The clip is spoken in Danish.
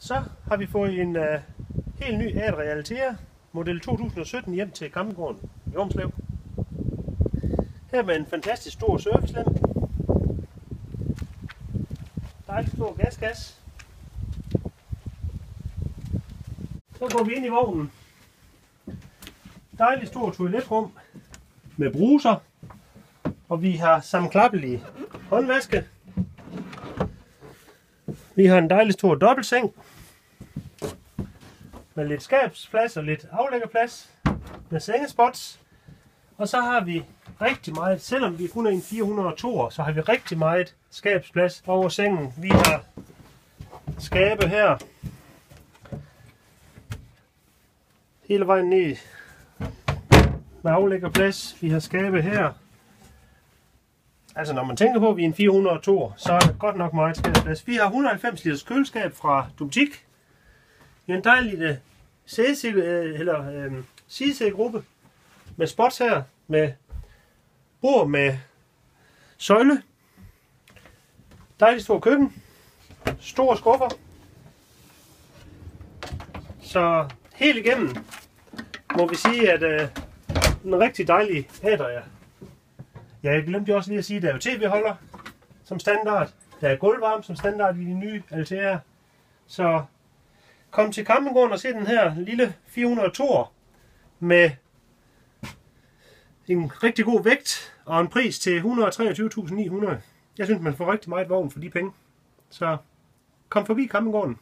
Så har vi fået en helt ny Adria Altea model 2017 hjem til campinggården i Ormslev. Her med en fantastisk stor servicelem. Dejligt stor gaskasse. Så går vi ind i vognen. Dejligt stort toiletrum med bruser. Og vi har sammenklappelige håndvaske. Vi har en dejlig stor dobbeltseng med lidt skabsplads og lidt aflæggerplads med sengespots. Og så har vi rigtig meget, selvom vi kun er en 402, så har vi rigtig meget skabsplads over sengen. Vi har skabe her hele vejen ned med aflæggerplads. Vi har skabe her. Altså når man tænker på, at vi er en 402, så er det godt nok meget skabsplads. Vi har 190 liters køleskab fra Dometic. Vi har en dejlig sidesækgruppe med spots her, med bord med søjle. Dejligt stor køkken. Store skuffer. Så helt igennem må vi sige, at en rigtig dejlig Adria. Ja, jeg glemte jo også lige at sige, at der er jo tv-holder som standard. Der er gulvvarme som standard i de nye Altea. Så kom til campinggården og se den her lille 402 med en rigtig god vægt og en pris til 123.900. Jeg synes, man får rigtig meget vogn for de penge. Så kom forbi campinggården.